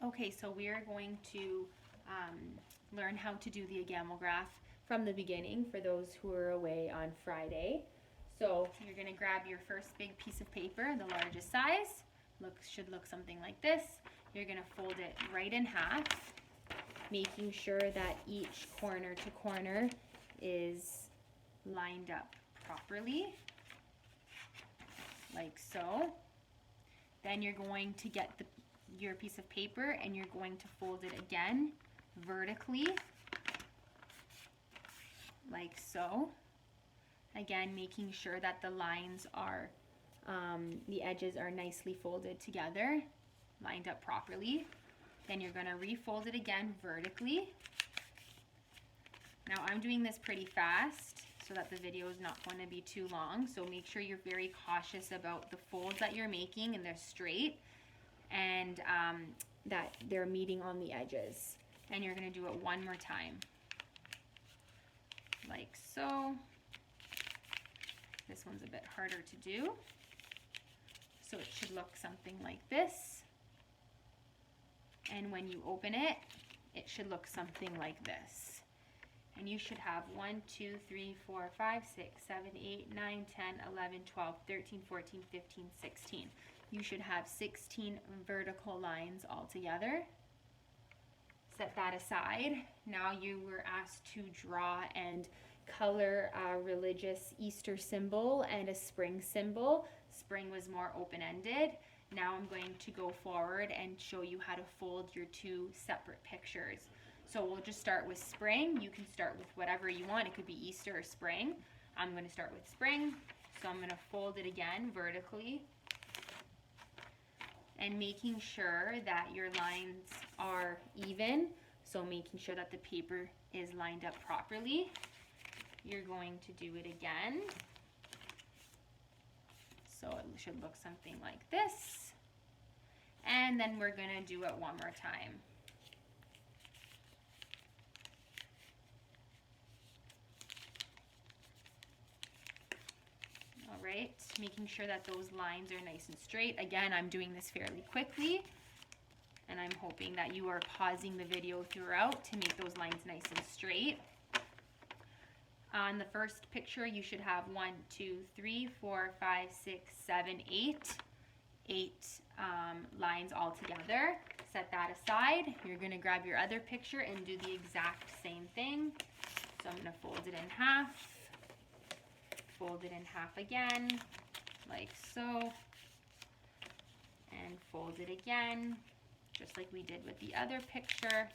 Okay, so we are going to learn how to do the Agamograph from the beginning for those who are away on Friday. So you're going to grab your first big piece of paper, the largest size. Should look something like this. You're going to fold it right in half, making sure that each corner to corner is lined up properly, like so. Then you're going to get your piece of paper and you're going to fold it again vertically, like so. Again, making sure that the lines are, the edges are nicely folded together, lined up properly. Then you're going to refold it again vertically. Now I'm doing this pretty fast so that the video is not going to be too long, so make sure you're very cautious about the folds that you're making and they're straight and that they're meeting on the edges. And you're going to do it one more time, like so. This one's a bit harder to do, so it should look something like this. And when you open it, it should look something like this. And you should have 1, 2, 3, 4, 5, 6, 7, 8, 9, 10, 11, 12, 13, 14, 15, 16. You should have 16 vertical lines all together. Set that aside. Now you were asked to draw and color a religious Easter symbol and a spring symbol. Spring was more open-ended. Now I'm going to go forward and show you how to fold your two separate pictures. So we'll just start with spring. You can start with whatever you want. It could be Easter or spring. I'm going to start with spring. So I'm going to fold it again vertically. And making sure that your lines are even. So making sure that the paper is lined up properly. You're going to do it again. So it should look something like this. And then we're going to do it one more time. All right, making sure that those lines are nice and straight. Again, I'm doing this fairly quickly, and I'm hoping that you are pausing the video throughout to make those lines nice and straight. On the first picture, you should have 1, 2, 3, 4, 5, 6, 7, 8 lines all together. Set that aside. You're going to grab your other picture and do the exact same thing. So I'm going to fold it in half, fold it in half again, like so, and fold it again, just like we did with the other picture.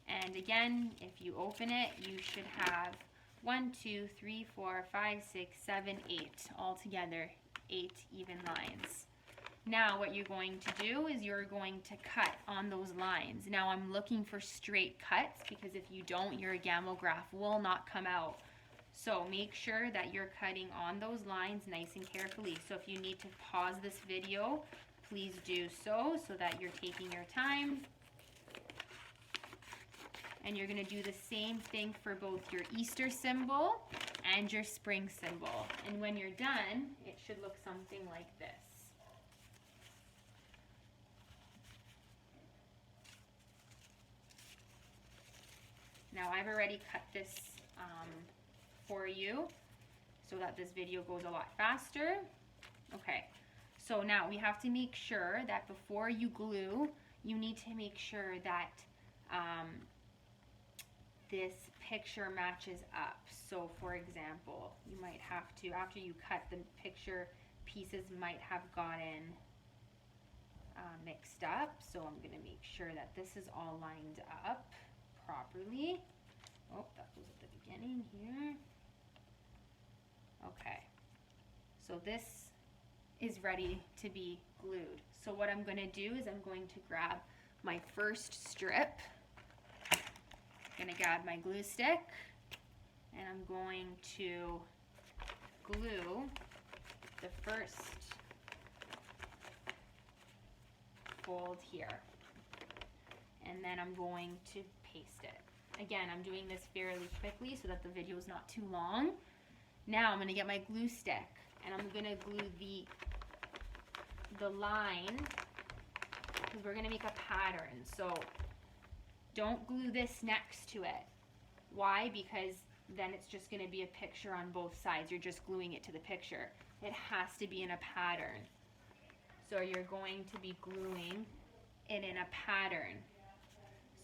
And again, if you open it, you should have 1, 2, 3, 4, 5, 6, 7, 8 all together, 8 even lines. Now what you're going to do is you're going to cut on those lines. Now I'm looking for straight cuts because if you don't, your Agamograph will not come out. So make sure that you're cutting on those lines nice and carefully. So if you need to pause this video, please do so that you're taking your time. And you're going to do the same thing for both your Easter symbol and your spring symbol. And when you're done, it should look something like this. Now I've already cut this for you so that this video goes a lot faster. Okay, so now we have to make sure that before you glue, you need to make sure that this picture matches up. So for example, you might have to, after you cut, the picture pieces might have gotten mixed up. So I'm going to make sure that this is all lined up properly. Oh, that was at the beginning here. Okay, so this is ready to be glued. So what I'm going to do is I'm going to grab my first strip. I'm going to grab my glue stick and I'm going to glue the first fold here. And then I'm going to paste it. Again, I'm doing this fairly quickly so that the video is not too long. Now I'm going to get my glue stick and I'm going to glue the line, because we're going to make a pattern. So don't glue this next to it. Why? Because then it's just going to be a picture on both sides. You're just gluing it to the picture. It has to be in a pattern. So you're going to be gluing it in a pattern.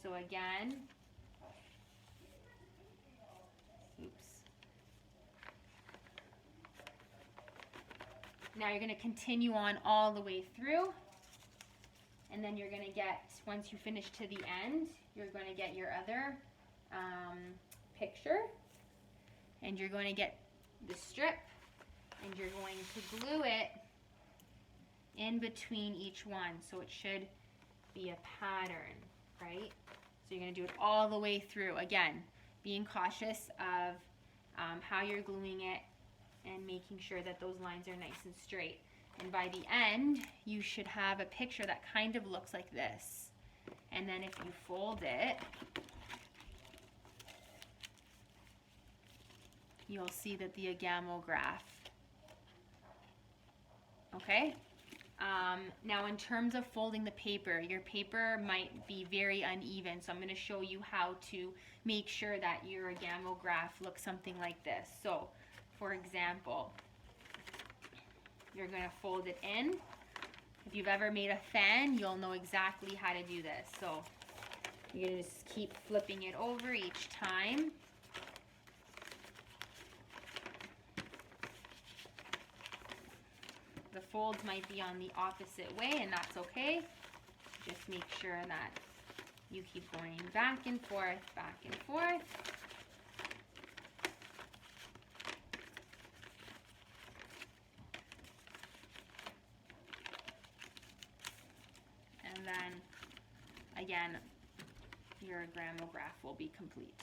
So again, oops. Now you're going to continue on all the way through, and then you're going to get, once you finish to the end, you're going to get your other picture, and you're going to get the strip, and you're going to glue it in between each one, so it should be a pattern, right? So you're going to do it all the way through. Again, being cautious of how you're gluing it and making sure that those lines are nice and straight. And by the end, you should have a picture that kind of looks like this. And then if you fold it, you'll see that the Agamograph. Okay? Now in terms of folding the paper, your paper might be very uneven, so I'm going to show you how to make sure that your Agamograph looks something like this. So, for example, you're going to fold it in. If you've ever made a fan, you'll know exactly how to do this. So you're going to just keep flipping it over each time. The folds might be on the opposite way, and that's okay. Just make sure that you keep going back and forth, back and forth. And then, again, your Agamograph will be complete.